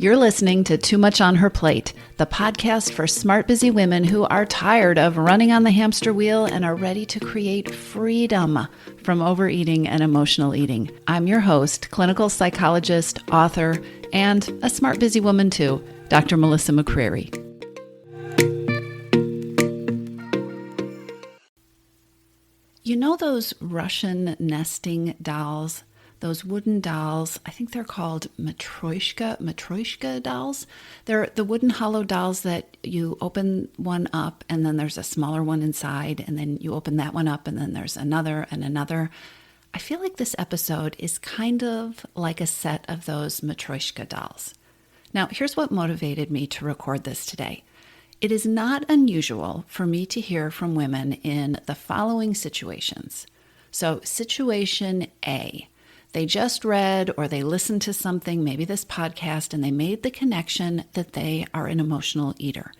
You're listening to Too Much on Her Plate, the podcast for smart, busy women who are tired of running on the hamster wheel and are ready to create freedom from overeating and emotional eating. I'm your host, clinical psychologist, author, and a smart, busy woman too, Dr. Melissa McCreary. You know those Russian nesting dolls? Those wooden dolls, I think they're called matryoshka dolls. They're the wooden hollow dolls that you open one up and then there's a smaller one inside, and then you open that one up and then there's another and another. I feel like this episode is kind of like a set of those matryoshka dolls. Now, here's what motivated me to record this today. It is not unusual for me to hear from women in the following situations. So, situation A. They just read or they listened to something, maybe this podcast, and they made the connection that they are an emotional eater.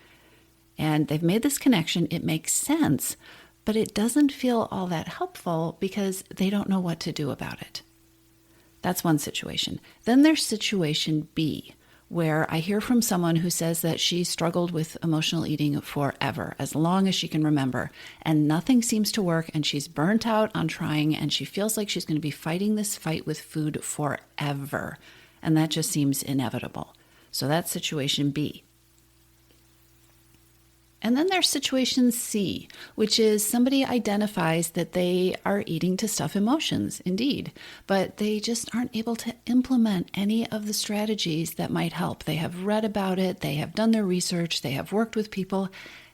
And they've made this connection, it makes sense, but it doesn't feel all that helpful because they don't know what to do about it. That's one situation. Then there's situation B, where I hear from someone who says that she struggled with emotional eating forever, as long as she can remember, and nothing seems to work, and she's burnt out on trying, and she feels like she's going to be fighting this fight with food forever, and that just seems inevitable. So that's situation B. And then there's situation C, which is somebody identifies that they are eating to stuff emotions, indeed, but they just aren't able to implement any of the strategies that might help. They have read about it, they have done their research, they have worked with people,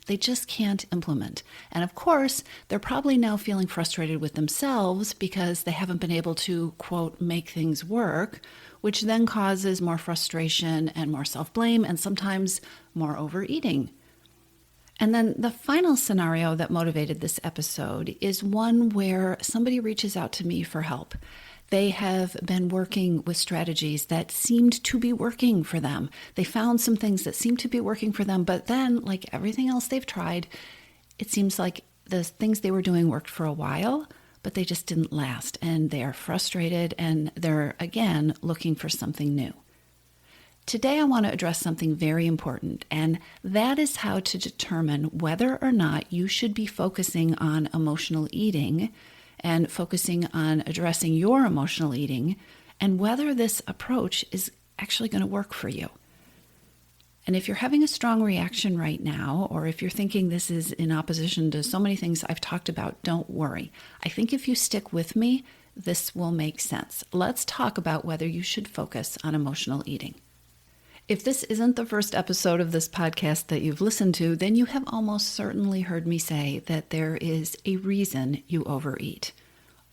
they just can't implement. And of course, they're probably now feeling frustrated with themselves because they haven't been able to, quote, make things work, which then causes more frustration and more self-blame and sometimes more overeating. And then the final scenario that motivated this episode is one where somebody reaches out to me for help. They have been working with strategies that seemed to be working for them. They found some things that seemed to be working for them, but then, like everything else they've tried, it seems like the things they were doing worked for a while, but they just didn't last. And they are frustrated and they're, again, looking for something new. Today, I want to address something very important, and that is how to determine whether or not you should be focusing on emotional eating and focusing on addressing your emotional eating, and whether this approach is actually going to work for you. And if you're having a strong reaction right now, or if you're thinking this is in opposition to so many things I've talked about, don't worry. I think if you stick with me, this will make sense. Let's talk about whether you should focus on emotional eating. If this isn't the first episode of this podcast that you've listened to, then you have almost certainly heard me say that there is a reason you overeat.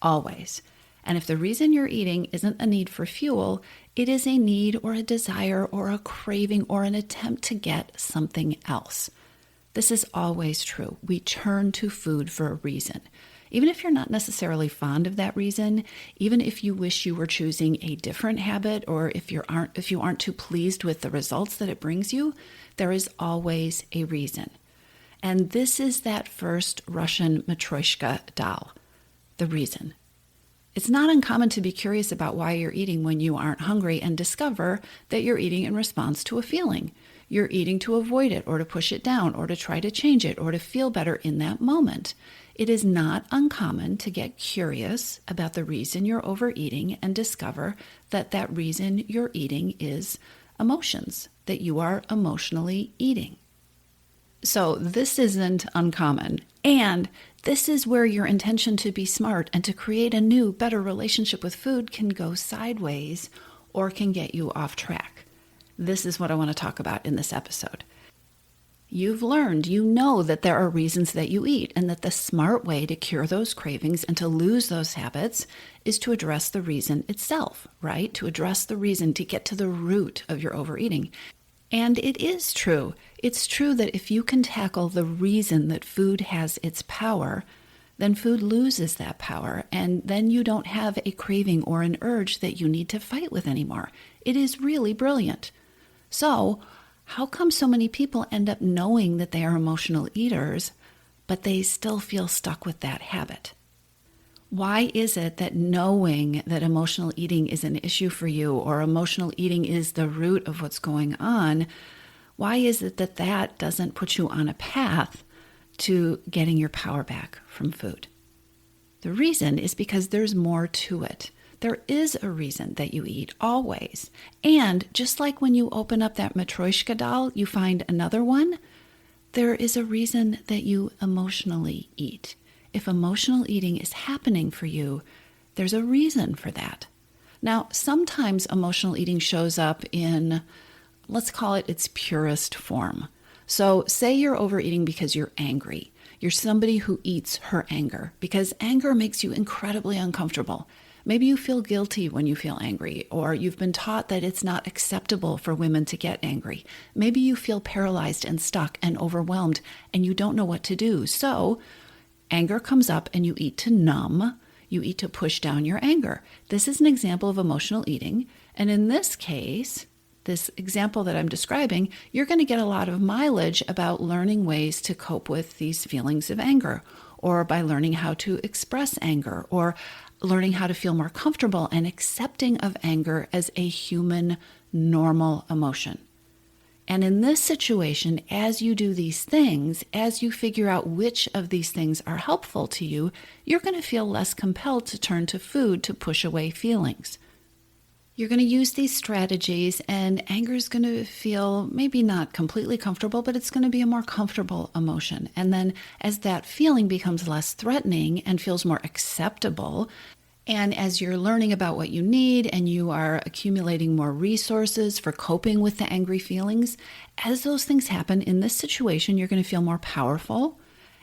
Always. And if the reason you're eating isn't a need for fuel, it is a need or a desire or a craving or an attempt to get something else. This is always true. We turn to food for a reason. Even if you're not necessarily fond of that reason, even if you wish you were choosing a different habit, or if you aren't too pleased with the results that it brings you, there is always a reason. And this is that first Russian matryoshka doll, the reason. It's not uncommon to be curious about why you're eating when you aren't hungry and discover that you're eating in response to a feeling. You're eating to avoid it or to push it down or to try to change it or to feel better in that moment. It is not uncommon to get curious about the reason you're overeating and discover that that reason you're eating is emotions, that you are emotionally eating. So this isn't uncommon, and this is where your intention to be smart and to create a new, better relationship with food can go sideways or can get you off track. This is what I want to talk about in this episode. You've learned, you know that there are reasons that you eat, and that the smart way to cure those cravings and to lose those habits is to address the reason itself, right? To address the reason, to get to the root of your overeating. And it is true. It's true that if you can tackle the reason that food has its power, then food loses that power, and then you don't have a craving or an urge that you need to fight with anymore. It is really brilliant. So, how come so many people end up knowing that they are emotional eaters, but they still feel stuck with that habit? Why is it that knowing that emotional eating is an issue for you, or emotional eating is the root of what's going on, why is it that that doesn't put you on a path to getting your power back from food? The reason is because there's more to it. There is a reason that you eat, always. And just like when you open up that Matryoshka doll, you find another one, there is a reason that you emotionally eat. If emotional eating is happening for you, there's a reason for that. Now, sometimes emotional eating shows up in, let's call it its purest form. So say you're overeating because you're angry. You're somebody who eats her anger because anger makes you incredibly uncomfortable. Maybe you feel guilty when you feel angry, or you've been taught that it's not acceptable for women to get angry. Maybe you feel paralyzed and stuck and overwhelmed and you don't know what to do. So anger comes up and you eat to numb. You eat to push down your anger. This is an example of emotional eating. And in this case, this example that I'm describing, you're going to get a lot of mileage about learning ways to cope with these feelings of anger, or by learning how to express anger, or learning how to feel more comfortable and accepting of anger as a human, normal emotion. And in this situation, as you do these things, as you figure out which of these things are helpful to you, you're going to feel less compelled to turn to food to push away feelings. You're going to use these strategies, and anger is going to feel maybe not completely comfortable, but it's going to be a more comfortable emotion. And then as that feeling becomes less threatening and feels more acceptable, and as you're learning about what you need and you are accumulating more resources for coping with the angry feelings, as those things happen in this situation, you're going to feel more powerful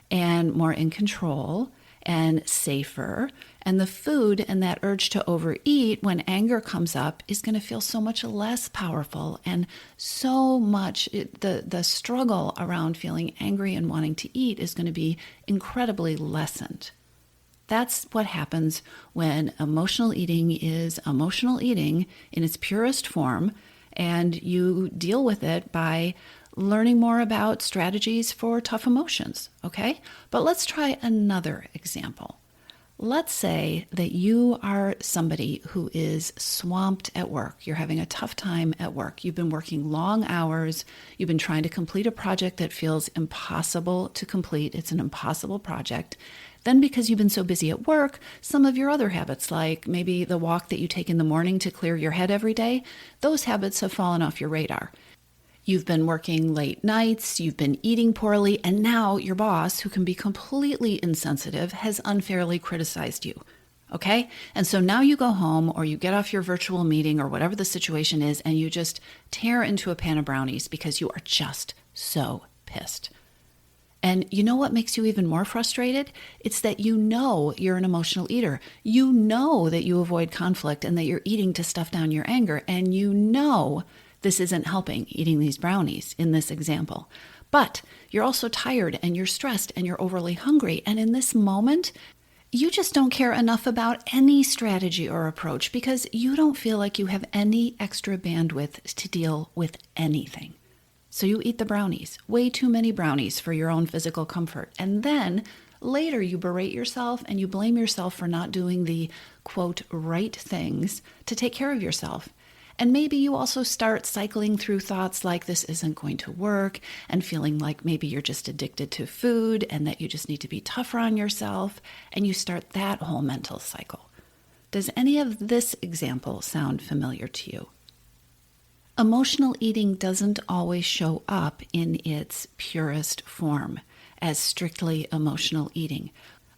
and more in control and safer. And the food and that urge to overeat when anger comes up is going to feel so much less powerful, and so much the struggle around feeling angry and wanting to eat is going to be incredibly lessened. That's what happens when emotional eating is emotional eating in its purest form, and you deal with it by learning more about strategies for tough emotions, okay? But let's try another example. Let's say that you are somebody who is swamped at work. You're having a tough time at work. You've been working long hours. You've been trying to complete a project that feels impossible to complete. It's an impossible project. Then because you've been so busy at work, some of your other habits, like maybe the walk that you take in the morning to clear your head every day, those habits have fallen off your radar. You've been working late nights, you've been eating poorly, and now your boss, who can be completely insensitive, has unfairly criticized you, okay? And so now you go home, or you get off your virtual meeting or whatever the situation is, and you just tear into a pan of brownies because you are just so pissed. And you know what makes you even more frustrated? It's that you know you're an emotional eater. You know that you avoid conflict and that you're eating to stuff down your anger, and you know this isn't helping, eating these brownies in this example. But you're also tired and you're stressed and you're overly hungry. And in this moment, you just don't care enough about any strategy or approach because you don't feel like you have any extra bandwidth to deal with anything. So you eat the brownies, way too many brownies for your own physical comfort. And then later you berate yourself and you blame yourself for not doing the, quote, right things to take care of yourself. And maybe you also start cycling through thoughts like this isn't going to work, and feeling like maybe you're just addicted to food and that you just need to be tougher on yourself, and you start that whole mental cycle. Does any of this example sound familiar to you? Emotional eating doesn't always show up in its purest form as strictly emotional eating.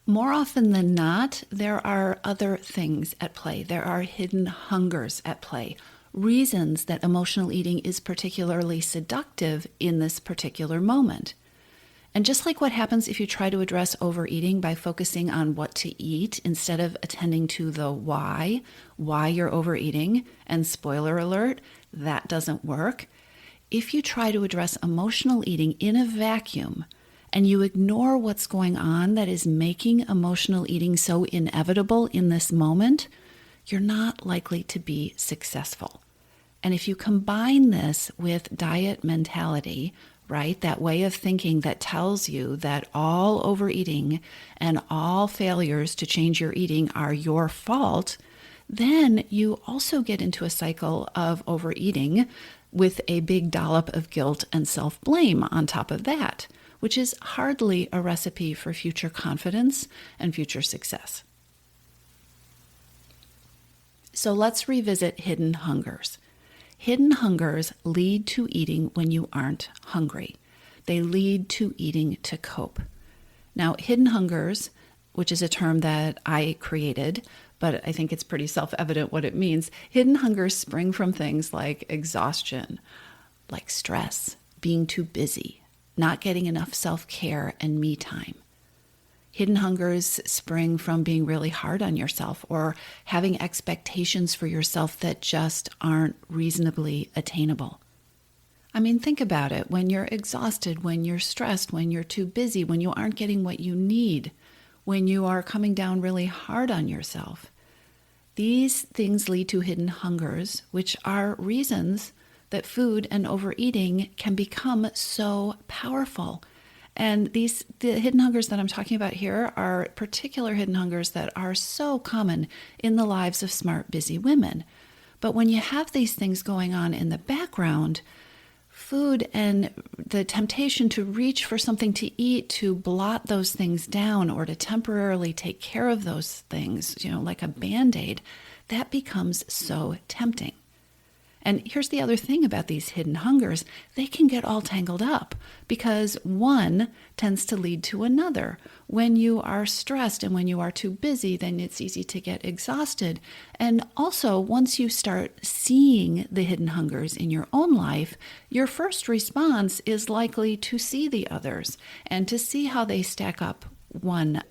More often than not, there are other things at play. There are hidden hungers at play. Reasons that emotional eating is particularly seductive in this particular moment. And just like what happens if you try to address overeating by focusing on what to eat instead of attending to the why you're overeating, and spoiler alert, that doesn't work. If you try to address emotional eating in a vacuum and you ignore what's going on that is making emotional eating so inevitable in this moment, you're not likely to be successful. And if you combine this with diet mentality, right? That way of thinking that tells you that all overeating and all failures to change your eating are your fault, then you also get into a cycle of overeating with a big dollop of guilt and self-blame on top of that, which is hardly a recipe for future confidence and future success. So let's revisit hidden hungers. Hidden hungers lead to eating when you aren't hungry. They lead to eating to cope. Now, hidden hungers, which is a term that I created, but I think it's pretty self-evident what it means. Hidden hungers spring from things like exhaustion, like stress, being too busy, not getting enough self-care and me time. Hidden hungers spring from being really hard on yourself or having expectations for yourself that just aren't reasonably attainable. I mean, think about it. When you're exhausted, when you're stressed, when you're too busy, when you aren't getting what you need, when you are coming down really hard on yourself, these things lead to hidden hungers, which are reasons that food and overeating can become so powerful. And the hidden hungers that I'm talking about here are particular hidden hungers that are so common in the lives of smart, busy women. But when you have these things going on in the background, food and the temptation to reach for something to eat to blot those things down or to temporarily take care of those things, like a Band-Aid, that becomes so tempting. And here's the other thing about these hidden hungers. They can get all tangled up because one tends to lead to another. When you are stressed and when you are too busy, then it's easy to get exhausted. And also, once you start seeing the hidden hungers in your own life, your first response is likely to see the others and to see how they stack up one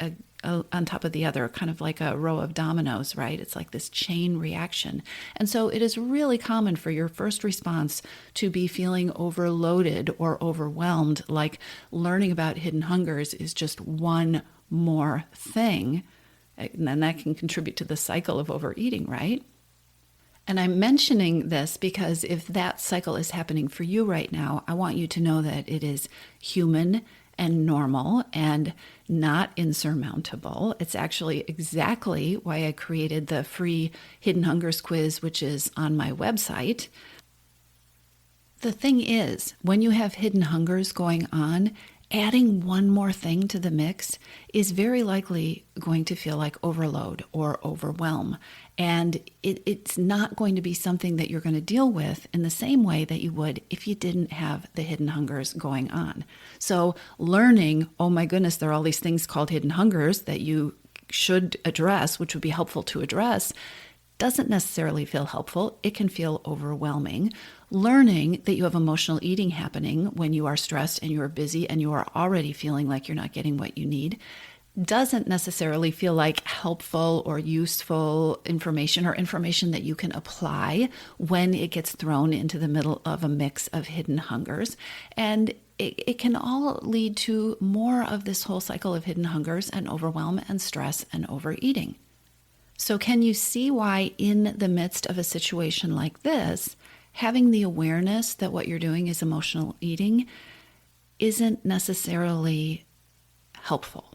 on top of the other, kind of like a row of dominoes, right? It's like this chain reaction. And so it is really common for your first response to be feeling overloaded or overwhelmed, like learning about hidden hungers is just one more thing. And then that can contribute to the cycle of overeating, right? And I'm mentioning this because if that cycle is happening for you right now, I want you to know that it is human and normal and not insurmountable. It's actually exactly why I created the free Hidden Hungers quiz, which is on my website. The thing is, when you have hidden hungers going on, adding one more thing to the mix is very likely going to feel like overload or overwhelm. And it's not going to be something that you're going to deal with in the same way that you would if you didn't have the hidden hungers going on. So learning, oh my goodness, there are all these things called hidden hungers that you should address, which would be helpful to address, doesn't necessarily feel helpful. It can feel overwhelming. Learning that you have emotional eating happening when you are stressed and you are busy and you are already feeling like you're not getting what you need doesn't necessarily feel like helpful or useful information or information that you can apply when it gets thrown into the middle of a mix of hidden hungers. And it can all lead to more of this whole cycle of hidden hungers and overwhelm and stress and overeating. So can you see why in the midst of a situation like this, having the awareness that what you're doing is emotional eating isn't necessarily helpful?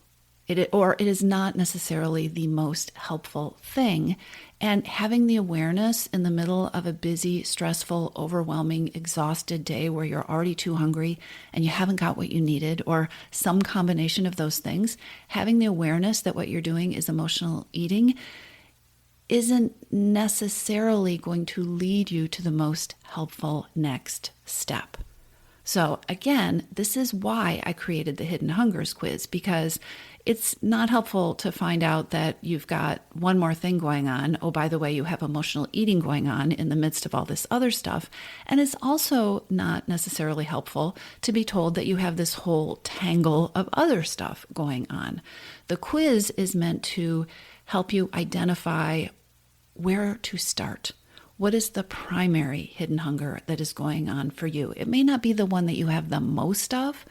It is not necessarily the most helpful thing. And having the awareness in the middle of a busy, stressful, overwhelming, exhausted day where you're already too hungry and you haven't got what you needed, or some combination of those things, having the awareness that what you're doing is emotional eating isn't necessarily going to lead you to the most helpful next step. So again, this is why I created the Hidden Hungers quiz, because it's not helpful to find out that you've got one more thing going on. Oh, by the way, you have emotional eating going on in the midst of all this other stuff. And it's also not necessarily helpful to be told that you have this whole tangle of other stuff going on. The quiz is meant to help you identify where to start. What is the primary hidden hunger that is going on for you? It may not be the one that you have the most of.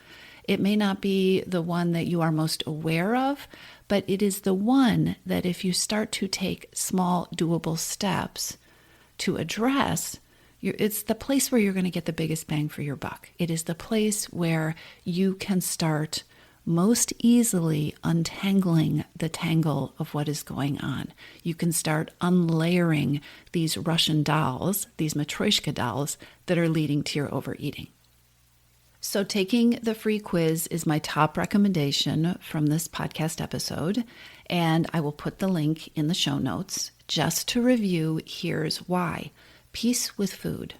It may not be the one that you are most aware of, but it is the one that if you start to take small, doable steps to address, It's the place where you're going to get the biggest bang for your buck. It is the place where you can start most easily untangling the tangle of what is going on. You can start unlayering these Russian dolls, these Matryoshka dolls that are leading to your overeating. So taking the free quiz is my top recommendation from this podcast episode, and I will put the link in the show notes. Just to review, here's why. Peace with food,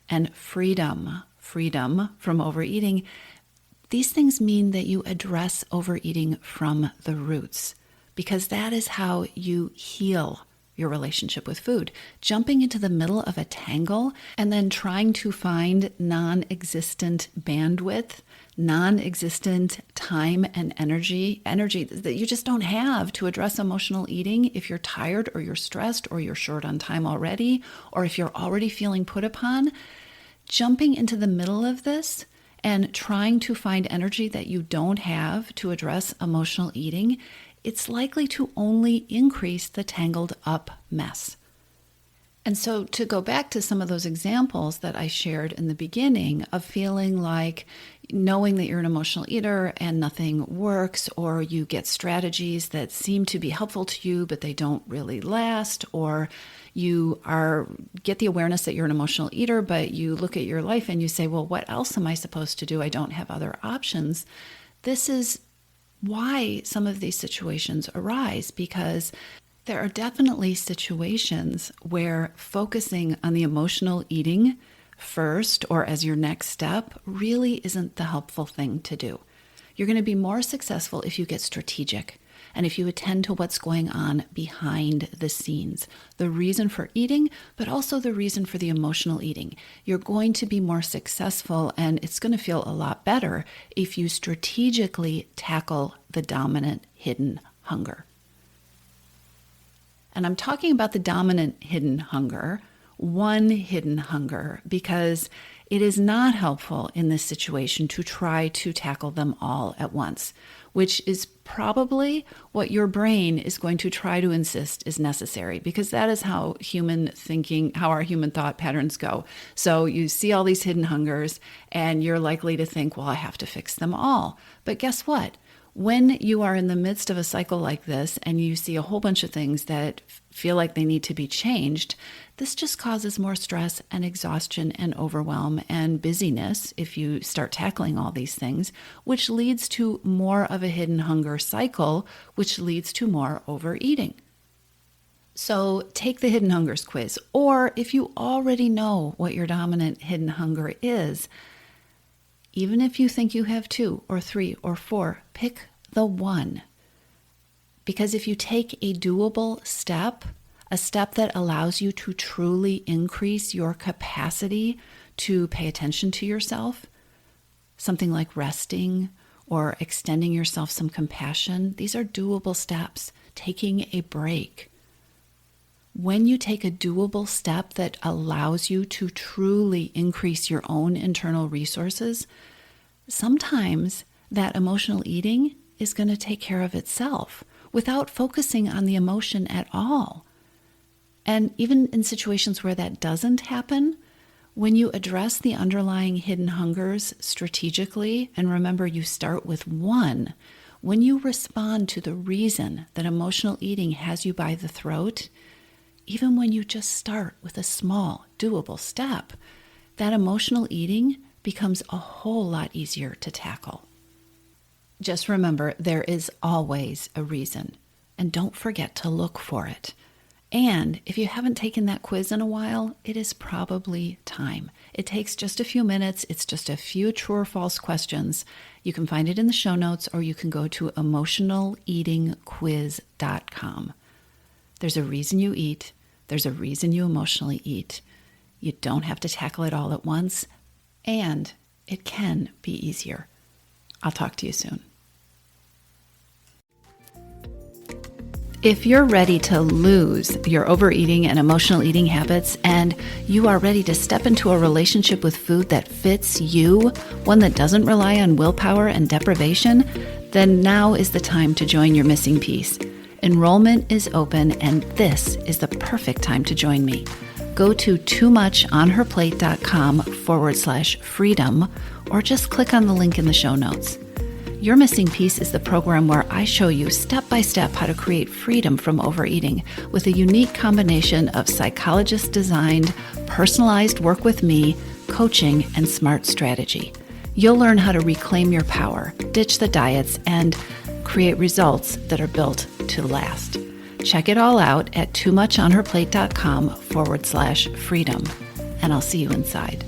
and freedom from overeating. These things mean that you address overeating from the roots, because that is how you heal your relationship with food. Jumping into the middle of a tangle and then trying to find non-existent bandwidth, non-existent time and energy that you just don't have to address emotional eating if you're tired or you're stressed or you're short on time already, or if you're already feeling put upon. Jumping into the middle of this and trying to find energy that you don't have to address emotional eating, it's likely to only increase the tangled up mess. And so to go back to some of those examples that I shared in the beginning of feeling like knowing that you're an emotional eater and nothing works, or you get strategies that seem to be helpful to you, but they don't really last, or you get the awareness that you're an emotional eater, but you look at your life and you say, well, what else am I supposed to do? I don't have other options. This is why some of these situations arise, because there are definitely situations where focusing on the emotional eating first or as your next step really isn't the helpful thing to do. You're going to be more successful if you get strategic and if you attend to what's going on behind the scenes, the reason for eating, but also the reason for the emotional eating. You're going to be more successful, and it's going to feel a lot better if you strategically tackle the dominant hidden hunger. And I'm talking about the dominant hidden hunger, one hidden hunger, because it is not helpful in this situation to try to tackle them all at once, which is probably what your brain is going to try to insist is necessary, because that is how our human thought patterns go. So you see all these hidden hungers and you're likely to think, well, I have to fix them all. But guess what? When you are in the midst of a cycle like this and you see a whole bunch of things that feel like they need to be changed, this just causes more stress and exhaustion and overwhelm and busyness if you start tackling all these things, which leads to more of a hidden hunger cycle, which leads to more overeating. So take the hidden hungers quiz, or if you already know what your dominant hidden hunger is, even if you think you have 2 or 3 or 4, pick the one. Because if you take a doable step, a step that allows you to truly increase your capacity to pay attention to yourself, something like resting or extending yourself some compassion, these are doable steps. Taking a break. When you take a doable step that allows you to truly increase your own internal resources, sometimes that emotional eating is going to take care of itself without focusing on the emotion at all. And even in situations where that doesn't happen, when you address the underlying hidden hungers strategically, and remember you start with one, when you respond to the reason that emotional eating has you by the throat, even when you just start with a small, doable step, that emotional eating becomes a whole lot easier to tackle. Just remember, there is always a reason, and don't forget to look for it. And if you haven't taken that quiz in a while, it is probably time. It takes just a few minutes. It's just a few true or false questions. You can find it in the show notes, or you can go to emotionaleatingquiz.com. There's a reason you eat. There's a reason you emotionally eat. You don't have to tackle it all at once, and it can be easier. I'll talk to you soon. If you're ready to lose your overeating and emotional eating habits, and you are ready to step into a relationship with food that fits you, one that doesn't rely on willpower and deprivation, then now is the time to join your missing piece. Enrollment is open, and this is the perfect time to join me. go to toomuchonherplate.com/freedom, or just click on the link in the show notes. Your Missing Piece is the program where I show you step by step how to create freedom from overeating with a unique combination of psychologist-designed, personalized work with me, coaching, and smart strategy. You'll learn how to reclaim your power, ditch the diets, and create results that are built to last. Check it all out at toomuchonherplate.com/freedom, and I'll see you inside.